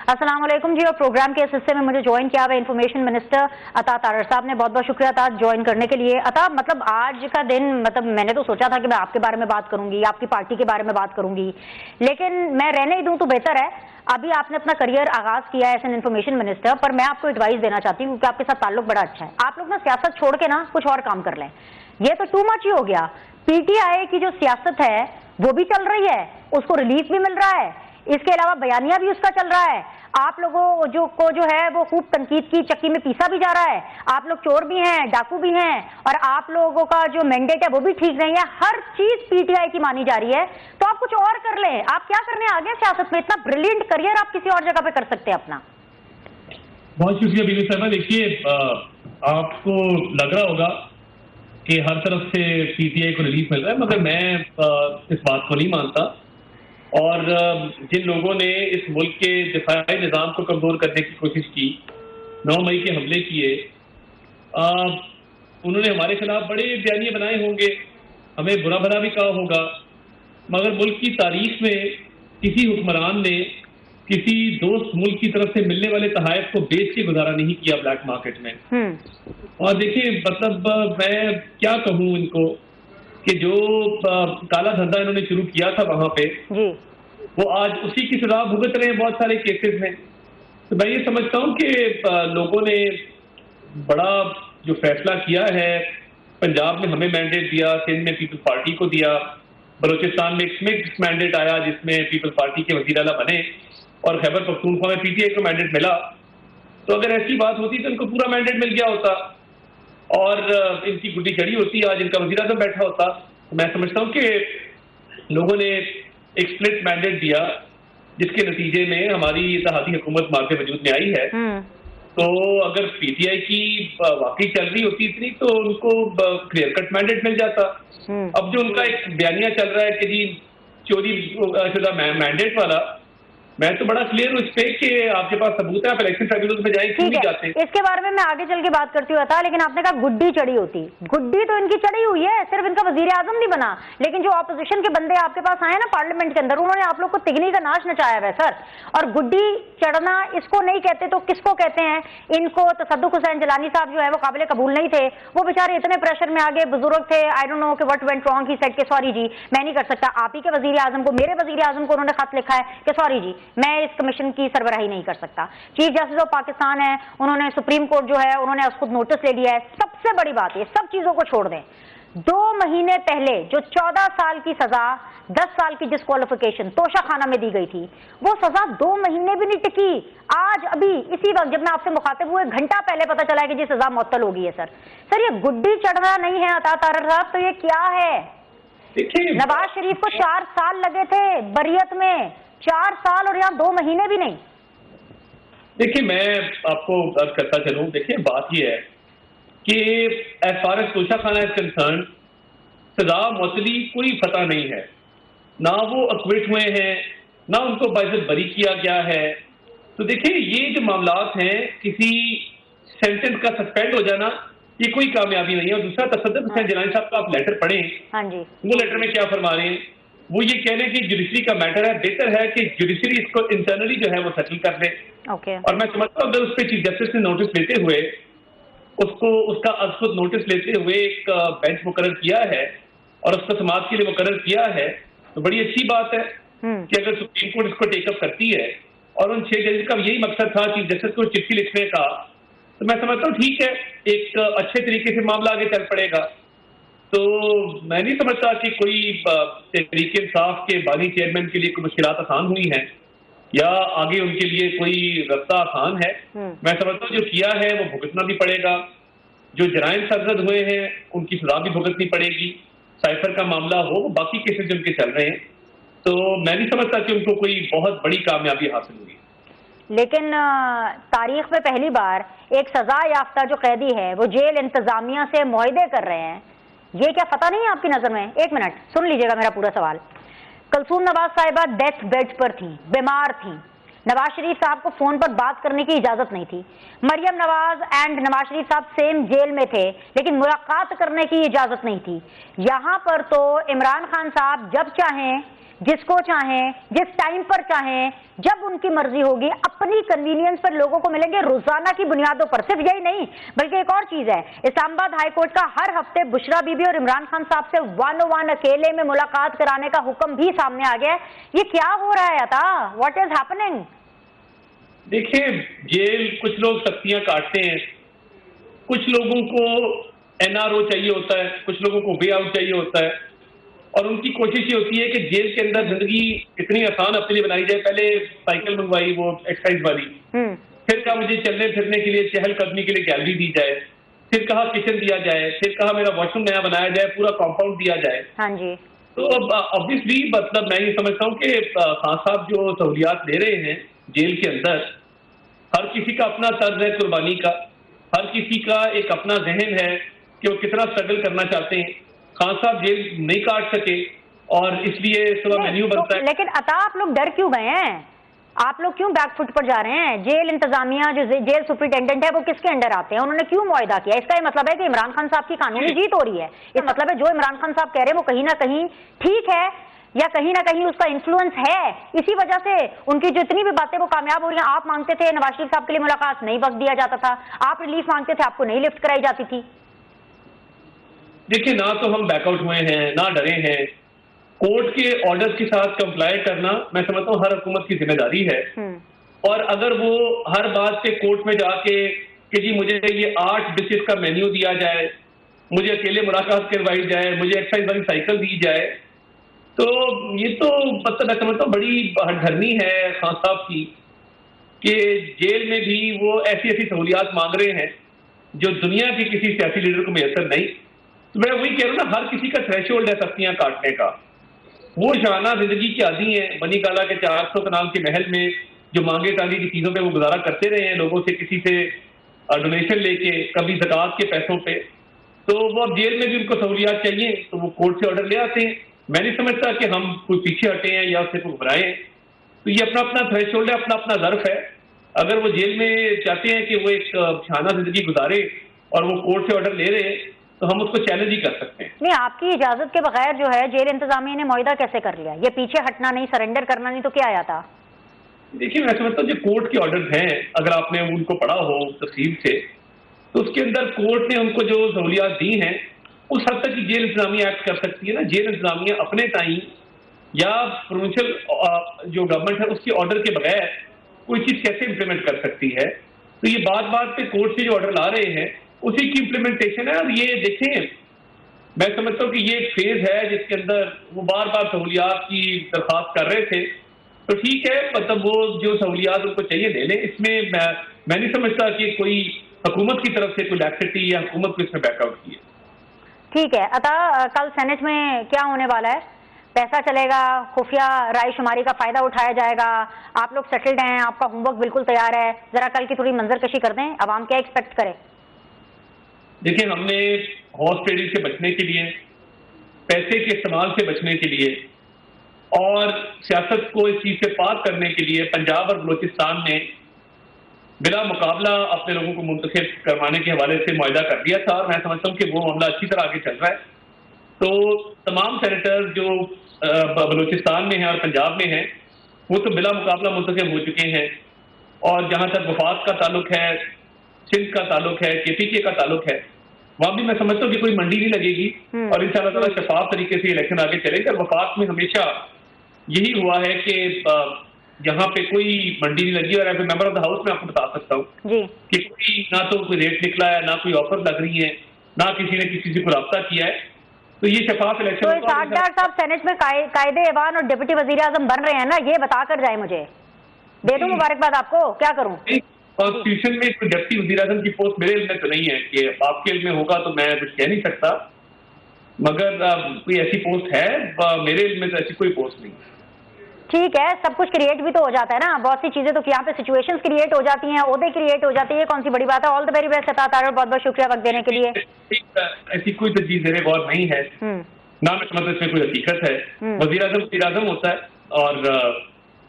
अस्सलाम वालेकुम जी। और प्रोग्राम के इस हिस्से में मुझे ज्वाइन किया हुआ इन्फॉर्मेशन मिनिस्टर अता तारर साहब ने। बहुत बहुत शुक्रिया अता ज्वाइन करने के लिए। अता, मतलब आज का दिन, मतलब मैंने तो सोचा था कि मैं आपके बारे में बात करूंगी, आपकी पार्टी के बारे में बात करूंगी, लेकिन मैं रहने ही दूं तो बेहतर है। अभी आपने अपना करियर आगाज किया है एज एन इन्फॉर्मेशन मिनिस्टर, पर मैं आपको एडवाइस देना चाहती हूँ क्योंकि आपके साथ ताल्लुक बड़ा अच्छा है। आप लोग ना सियासत छोड़ के ना कुछ और काम कर लें। ये तो टू मच ही हो गया। पीटीआई की जो सियासत है वो भी चल रही है, उसको रिलीफ भी मिल रहा है, इसके अलावा बयानिया भी उसका चल रहा है। आप लोगों जो है वो खूब तनकीद की चक्की में पीसा भी जा रहा है। आप लोग चोर भी हैं, डाकू भी हैं, और आप लोगों का जो मैंडेट है वो भी ठीक नहीं है। हर चीज पीटीआई की मानी जा रही है, तो आप कुछ और कर लें। आप क्या करने आगे सियासत में? इतना ब्रिलियंट करियर आप किसी और जगह पे कर सकते हैं अपना। बहुत शुक्रिया बीबी साहबा। देखिए, आपको लग रहा होगा कि हर तरफ से पीटीआई को रिलीफ मिल रहा है, मगर मैं इस बात को नहीं मानता। और जिन लोगों ने इस मुल्क के दिफाई निज़ाम को कमज़ोर करने की कोशिश की, 9 मई के हमले किए, उन्होंने हमारे खिलाफ बड़े बयानिए बनाए होंगे, हमें बुरा भला भी कहा होगा, मगर मुल्क की तारीख में किसी हुक्मरान ने किसी दोस्त मुल्क की तरफ से मिलने वाले तहाइफ को बेच के गुजारा नहीं किया ब्लैक मार्केट में। और देखिए, मतलब मैं क्या कहूँ इनको कि जो काला धंधा इन्होंने शुरू किया था वहां पे, वो आज उसी की सजा भुगत रहे हैं बहुत सारे केसेस में। तो मैं ये समझता हूँ कि लोगों ने बड़ा जो फैसला किया है, पंजाब में हमें मैंडेट दिया, सिंध में पीपल्स पार्टी को दिया, बलोचिस्तान में एक मिक्स मैंडेट आया जिसमें पीपल्स पार्टी के वजीर आला बने, और खैबर पख्तूनख्वा में पीटीआई को मैंडेट मिला। तो अगर ऐसी बात होती तो इनको पूरा मैंडेट मिल गया होता और इनकी गुड्डी चढ़ी होती, आज इनका वजीर आज़म बैठा होता। तो मैं समझता हूँ कि लोगों ने एक स्प्लिट मैंडेट दिया, जिसके नतीजे में हमारी इत्तेहादी हुकूमत मार्के वजूद में आई है। तो अगर पीटीआई की वाकई चल रही होती इतनी, तो उनको क्लियर कट मैंडेट मिल जाता। अब जो उनका एक बयानिया चल रहा है कि जी चोरी शुदा मैंडेट वाला, मैं तो बड़ा क्लियर हूँ इस पे कि आपके पास सबूत है, आप इलेक्शन ट्राइब्यूनल में जाएं, क्यों नहीं जाते? इसके बारे में मैं आगे चल के बात करती हूँ, लेकिन आपने कहा गुड्डी चढ़ी होती। गुड्डी तो इनकी चढ़ी हुई है, सिर्फ इनका वजीर आजम नहीं बना, लेकिन जो ऑपोजिशन के बंदे आपके पास आए ना पार्लियामेंट के अंदर, उन्होंने आप लोग को तिगनी का नाश नचाया है सर। और गुड्डी चढ़ना इसको नहीं कहते तो किसको कहते हैं? इनको तसद्दुक हुसैन जिलानी साहब जो है वो काबिल कबूल नहीं थे। वो बेचारे इतने प्रेशर में आगे, बुजुर्ग थे, आई डोंट नो कि what went wrong, he said के सॉरी जी मैं नहीं कर सकता। आप ही के वजीर आजम को, मेरे वजीर आजम को उन्होंने खत लिखा है कि सॉरी जी मैं इस कमीशन की सरबराही नहीं कर सकता। चीफ जस्टिस ऑफ पाकिस्तान है, उन्होंने सुप्रीम कोर्ट जो है उन्होंने खुद नोटिस ले लिया है। सबसे बड़ी बात है, सब चीजों को छोड़ दें, 2 महीने पहले जो 14 साल की सजा, 10 साल की डिस्क्वालिफिकेशन तोशाखाना में दी गई थी, वो सजा 2 महीने भी नहीं टिकी। आज अभी इसी वक्त जब मैं आपसे मुखातिब हुए, घंटा पहले पता चला है कि जी सजा मुअत्तल हो गई है। सर ये गुड्डी चढ़ना नहीं है अता तारर साहब, तो ये क्या है? नवाज शरीफ को 4 साल लगे थे बरियत में, 4 साल, और यहाँ 2 महीने भी नहीं। देखिए, मैं आपको अर्ज करता चलूं, देखिए बात यह है कि एज फार एज तोशाखाना इज कंसर्न, सजा मुअत्तली कोई पता नहीं है, ना वो अक्विट हुए हैं, ना उनको बाइज्जत बरी किया गया है। तो देखिए, ये जो मामलात हैं, किसी सेंटेंस का सस्पेंड हो जाना ये कोई कामयाबी नहीं है। और दूसरा, तसद्दुक हुसैन जिलानी साहब का आप लेटर पढ़ें, वो लेटर में क्या फरमा रहे हैं? वो ये कह रहे हैं कि जुडिशरी का मैटर है, बेहतर है कि जुडिशरी इसको इंटरनली जो है वो सेटल कर ले। और मैं समझता हूँ अगर उस पर चीफ जस्टिस ने नोटिस लेते हुए, उसका अज़खुद नोटिस लेते हुए एक बेंच मुकर्रर किया है और उसका समाज के लिए मुकर्रर किया है, तो बड़ी अच्छी बात है कि अगर सुप्रीम कोर्ट इसको टेकअप करती है। और उन 6 जजेस का यही मकसद था चीफ जस्टिस को चिट्ठी लिखने का, तो मैं समझता हूँ ठीक है, एक अच्छे तरीके से मामला आगे चल पड़ेगा। तो मैं नहीं समझता कि कोई तहरीक इंसाफ के बानी चेयरमैन के लिए कोई मुश्किलात आसान हुई हैं या आगे उनके लिए कोई रास्ता आसान है। मैं समझता हूँ जो किया है वो भुगतना भी पड़ेगा, जो जराइम सरजद हुए हैं उनकी सजा भी भुगतनी पड़ेगी, साइफर का मामला हो, बाकी केसेस जिनके चल रहे हैं। तो मैं नहीं समझता कि उनको कोई बहुत बड़ी कामयाबी हासिल हुई। लेकिन तारीख में पहली बार एक सजा याफ्ता जो कैदी है वो जेल इंतजामिया से मुआहदे कर रहे हैं, ये क्या पता नहीं है आपकी नजर में? 1 मिनट सुन लीजिएगा मेरा पूरा सवाल। कलसूम नवाज साहिबा डेथ बेड पर थी, बीमार थी, नवाज शरीफ साहब को फोन पर बात करने की इजाजत नहीं थी। मरियम नवाज एंड नवाज शरीफ साहब सेम जेल में थे, लेकिन मुलाकात करने की इजाजत नहीं थी। यहां पर तो इमरान खान साहब जब चाहें जिसको चाहें, जिस टाइम पर चाहें, जब उनकी मर्जी होगी, अपनी कन्वीनियंस पर लोगों को मिलेंगे रोजाना की बुनियादों पर। सिर्फ यही नहीं बल्कि एक और चीज है, इस्लामाबाद हाई कोर्ट का हर हफ्ते बुशरा बीबी और इमरान खान साहब से 1-on-1 अकेले में मुलाकात कराने का हुक्म भी सामने आ गया है। ये क्या हो रहा है अता? What is happening? देखिए, जेल कुछ लोग सख्तियां काटते हैं, कुछ लोगों को एनआरओ चाहिए होता है, कुछ लोगों को वे आउट चाहिए होता है, और उनकी कोशिश ये होती है कि जेल के अंदर जिंदगी इतनी आसान अपने लिए बनाई जाए। पहले साइकिल मंगवाई, वो एक्सरसाइज वाली, फिर कहा मुझे चलने फिरने के लिए, चहलकदमी के लिए गैलरी दी जाए, फिर कहा किचन दिया जाए, फिर कहा मेरा वॉशरूम नया बनाया जाए, पूरा कॉम्पाउंड दिया जाए। हाँ जी। तो अब ऑब्वियसली मतलब मैं ये समझता हूँ कि खान साहब जो सहूलियात ले रहे हैं जेल के अंदर, हर किसी का अपना तर्ज है कुर्बानी का, हर किसी का एक अपना जहन है कि वो कितना स्ट्रगल करना चाहते हैं। खान साहब जेल नहीं काट सके और इसलिए थोड़ा मेन्यू बनता है। लेकिन अता आप लोग डर क्यों गए हैं? आप लोग क्यों बैकफुट पर जा रहे हैं? जेल इंतजामिया, जो जेल सुप्रिंटेंडेंट है, वो किसके अंडर आते हैं? उन्होंने क्यों मुआहदा किया? इसका ये मतलब है कि इमरान खान साहब की कानूनी जीत हो रही है। इसका मतलब है जो इमरान खान साहब कह रहे हैं वो कहीं ना कहीं ठीक है, या कहीं ना कहीं उसका इन्फ्लुएंस है। इसी वजह से उनकी जितनी भी बातें वो कामयाब हो रही हैं। आप मांगते थे नवाज शरीफ साहब के लिए मुलाकात, नहीं वक्त दिया जाता था। आप रिलीफ मांगते थे, आपको नहीं लिफ्ट कराई जाती थी। देखिए, ना तो हम बैकआउट हुए हैं, ना डरे हैं। कोर्ट के ऑर्डर्स के साथ कंप्लाई करना मैं समझता हूँ हर हुकूमत की जिम्मेदारी है। और अगर वो हर बात पे कोर्ट में जाके कि जी मुझे ये 8 डिशेज का मेन्यू दिया जाए, मुझे अकेले मुलाकात करवाई जाए, मुझे एक्सरसाइज वाली साइकिल दी जाए, तो ये तो मतलब मैं समझता हूँ बड़ी हठधर्मी है खान साहब की कि जेल में भी वो ऐसी ऐसी सहूलियात मांग रहे हैं जो दुनिया के किसी सियासी लीडर को मैसर नहीं। तो मैं वही कह रहा हूँ ना, हर किसी का थ्रेशोल्ड है सख्तियां काटने का। वो शाना जिंदगी के आदी हैं, बनी काला के 400 कनाल के महल में जो मांगे तांगे की चीजों पे वो गुजारा करते रहे हैं, लोगों से किसी से डोनेशन लेके, कभी ज़कात के पैसों पे। तो वो अब जेल में भी उनको सहूलियात चाहिए तो वो कोर्ट से ऑर्डर ले आते हैं। मैं नहीं समझता कि हम कोई पीछे हटे हैं या उससे घबराए हैं। तो ये अपना अपना थ्रेशोल्ड है, अपना अपना ज़र्फ है। अगर वो जेल में चाहते हैं कि वो एक शाना जिंदगी गुजारे और वो कोर्ट से ऑर्डर ले रहे हैं तो हम उसको चैलेंज ही कर सकते हैं। नहीं, आपकी इजाजत के बगैर जो है जेल इंतजामिया ने मुआहदा कैसे कर लिया? ये पीछे हटना नहीं, सरेंडर करना नहीं, तो क्या आया था? देखिए, मैं समझता हूँ जो कोर्ट के ऑर्डर्स हैं, अगर आपने उनको पढ़ा हो तफसील से, तो उसके अंदर कोर्ट ने उनको जो सहूलियात दी हैं उस हद तक की जेल इंतजामिया एक्ट कर सकती है ना। जेल इंतजामिया अपने टाइम या प्रोविंशियल जो गवर्नमेंट है उसके ऑर्डर के बगैर कोई चीज कैसे इंप्लीमेंट कर सकती है? तो ये बात बात पे कोर्ट से जो ऑर्डर ला रहे हैं उसी की इंप्लीमेंटेशन है। और ये देखें, मैं समझता हूँ कि ये एक फेज है जिसके अंदर वो बार बार सहूलियात की दरख्वास्त कर रहे थे। तो ठीक है, मतलब वो जो सहूलियात उनको चाहिए ले लें। इसमें मैं नहीं समझता कि कोई हुकूमत की तरफ से कोई लैक्सिटी या हुकूमत को इसमें बैकआउट की है। ठीक है अता, कल सेनेट में क्या होने वाला है? पैसा चलेगा, खुफिया राय शुमारी का फायदा उठाया जाएगा, आप लोग सेटल्ड हैं, आपका होमवर्क बिल्कुल तैयार है। जरा कल की थोड़ी मंजरकशी कर दें, अवाम क्या एक्सपेक्ट करे? देखिए, हमने हॉर्स ट्रेडिंग से बचने के लिए, पैसे के इस्तेमाल से बचने के लिए और सियासत को इस चीज से पार करने के लिए पंजाब और बलूचिस्तान ने बिला मुकाबला अपने लोगों को मुंतखब करवाने के हवाले से मुआहदा कर दिया था। और मैं समझता हूँ कि वो मामला अच्छी तरह आगे चल रहा है। तो तमाम सेनेटर जो बलूचिस्तान में हैं और पंजाब में हैं वो तो बिला मुकाबला मुंतखब हो चुके हैं। और जहाँ तक वफाक का ताल्लुक है, सिंध का ताल्लुक है, KPK का ताल्लुक है, वहां भी मैं समझता हूँ कि कोई मंडी नहीं लगेगी और इंशाअल्लाह ताला शफाफ तरीके से इलेक्शन आगे चलेगा। वफाक में हमेशा यही हुआ है कि यहाँ पे कोई मंडी नहीं लगी। और as a member of the house मैं आपको बता सकता हूँ कि कोई ना तो कोई रेट निकला है, ना कोई ऑफर लग रही है, ना किसी ने किसी से कोई रब्ता किया है। तो ये शफाफ इलेक्शन। तो साठदार साहब सेनेट में कायदे ऐवान और डिप्टी वजीर आजम बन रहे हैं ना, ये बता कर जाए मुझे। दे दूं मुबारकबाद आपको, क्या करूं? कॉन्स्टिट्यूशन में कोई डिप्टी वजीर आजम की पोस्ट मेरे इल्म में तो नहीं है। कि आपके इल्म में होगा तो मैं कुछ कह नहीं सकता, मगर कोई ऐसी पोस्ट है, मेरे इल्म में तो ऐसी कोई पोस्ट नहीं। ठीक है, सब कुछ क्रिएट भी तो हो जाता है ना, बहुत सी चीजें तो यहाँ पे सिचुएशंस क्रिएट हो जाती हैं, ओहदे क्रिएट हो जाती है, कौन सी बड़ी बात है। ऑल द वेरी बेस्ट अता तारड़, बहुत बहुत शुक्रिया वक्त देने के लिए। ऐसी कोई तो चीज मेरे गौर नहीं है, ना मैं समझता इसमें कोई हकीकत है। वजीर आजम होता है और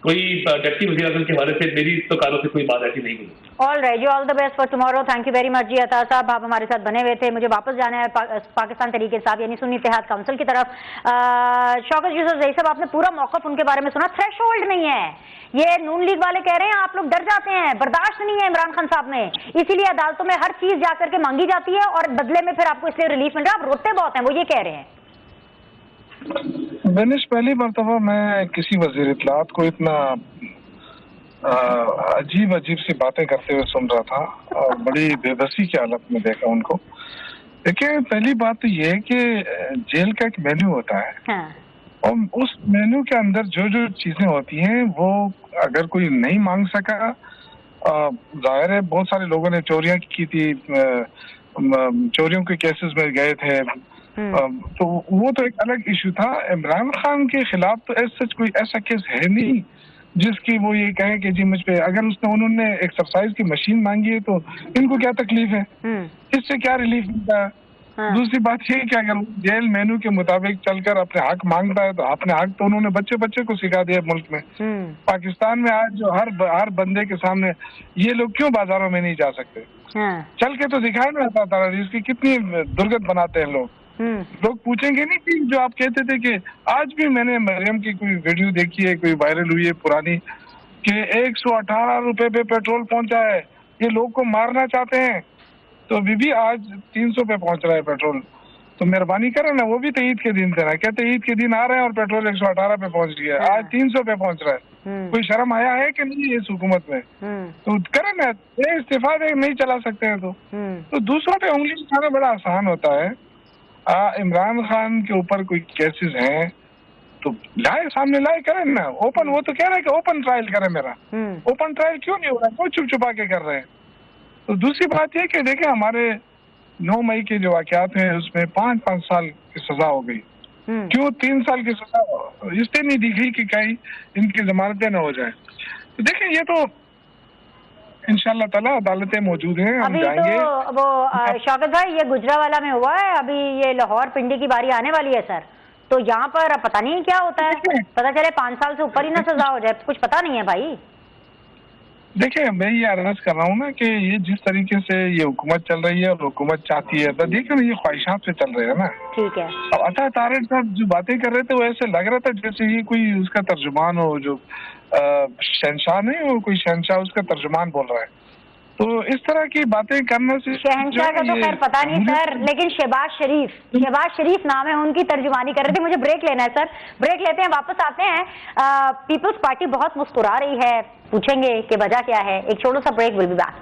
कोई डिप्टी वज़ीर आज़म के हवाले से मेरी तो कानों से कोई बात ऐसी नहीं हुई। ऑल राइट जी, all the best for tomorrow. Thank you very much जी अता साहब, आप हमारे साथ बने हुए थे। मुझे वापस जाना है पाकिस्तान तरीके साहब यानी सुन्नी इत्तेहाद काउंसिल की तरफ। शौकत यूसुफ ज़ई साहब, आपने पूरा मौक़िफ़ उनके बारे में सुना। थ्रेशोल्ड नहीं है, ये नून लीग वाले कह रहे हैं आप लोग डर जाते हैं, बर्दाश्त नहीं है इमरान खान साहब में, इसीलिए अदालतों में हर चीज जाकर के मांगी जाती है और बदले में फिर आपको इसलिए रिलीफ मिल रहा है, आप रोते बहुत हैं, वो ये कह रहे हैं। बेनिश, पहली मरतबा मैं किसी वज़ीर इत्तलाआत को इतना अजीब सी बातें करते हुए सुन रहा था और बड़ी बेबसी की हालत में देखा उनको। देखिए, पहली बात तो ये है कि जेल का एक मेन्यू होता है। हाँ। और उस मेन्यू के अंदर जो जो चीजें होती हैं वो अगर कोई नहीं मांग सका, जाहिर है बहुत सारे लोगों ने चोरियां की थी, चोरियों के केसेस में गए थे, तो वो तो एक अलग इशू था। इमरान खान के खिलाफ तो ऐसा कोई ऐसा केस है नहीं जिसकी वो ये कहे कि जी मुझ पे, अगर उन्होंने एक्सरसाइज की मशीन मांगी है तो इनको क्या तकलीफ है, इससे क्या रिलीफ मिलता है। हाँ। दूसरी बात ये कि अगर जेल मेनू के मुताबिक चलकर अपने हक मांगता है तो अपने हक तो उन्होंने बच्चे बच्चे को सिखा दिया मुल्क में। पाकिस्तान में आज जो हर बंदे के सामने ये लोग क्यों बाजारों में नहीं जा सकते। हाँ। चल के तो दिखाए ना था इसकी कितनी दुर्गत बनाते हैं लोग। लोग पूछेंगे नहीं कि जो आप कहते थे कि आज भी मैंने मरियम की कोई वीडियो देखी है, कोई वायरल हुई है पुरानी, कि 118 रुपए पे पेट्रोल पहुंचा है, ये लोग को मारना चाहते हैं, तो बीबी आज 300 पे पहुंच रहा है पेट्रोल, तो मेहरबानी करें ना, वो भी तो ईद के दिन थे ना, कहते ईद के दिन आ रहे हैं और पेट्रोल 118 पे पहुंच गया है, आज 300 पे पहुंच रहा है। कोई शर्म आया है कि नहीं इस हुकूमत में? तो करें ना, इस्तीफा दे, नहीं चला सकते हैं तो दूसरों पे उंगली उठाना बड़ा आसान होता है। इमरान खान के ऊपर कोई केसेस हैं तो लाए, सामने लाए, करें ना ओपन। वो तो कह रहे हैं कि ओपन ट्रायल करें मेरा, ओपन ट्रायल क्यों नहीं हो रहा, क्यों चुप छुपा के कर रहे हैं। तो दूसरी बात यह कि देखें, हमारे 9 मई के जो वाकयात हैं उसमें 5-5 साल की सजा हो गई। क्यों 3 साल की सजा इसलिए नहीं दी गई कि कहीं इनकी जमानतें न हो जाए। तो देखें, ये तो इंशाल्लाह ताला अदालतें मौजूद हैं, हम जाएंगे। तो वो शौकत भाई, ये गुजरावाला में हुआ है, अभी ये लाहौर पिंडी की बारी आने वाली है सर, तो यहाँ पर पता नहीं क्या होता है, पता चले 5 साल से ऊपर ही ना सजा हो जाए, कुछ पता नहीं है भाई। देखिए, मैं ये अर्ज कर रहा हूँ ना कि ये जिस तरीके से ये हुकूमत चल रही है और हुकूमत चाहती है, तो देखिए ना, ये ख्वाहिशात से चल रहे हैं ना। ठीक है। अब अता तारड़ साहब जो बातें कर रहे थे वो ऐसे लग रहा था जैसे ये कोई उसका तर्जुमान हो, जो शहनशाह नहीं हो, कोई शहनशाह उसका तर्जुमान बोल रहा है। तो इस तरह की बातें करने से शहनशाह का तो खैर पता नहीं सर, लेकिन शहबाज शरीफ नाम है, उनकी तर्जुमानी कर रहे थे। मुझे ब्रेक लेना है सर, ब्रेक लेते हैं, वापस आते हैं। पीपल्स पार्टी बहुत मुस्कुरा रही है, पूछेंगे कि वजह क्या है। एक छोटा सा ब्रेक, विल बी बैक।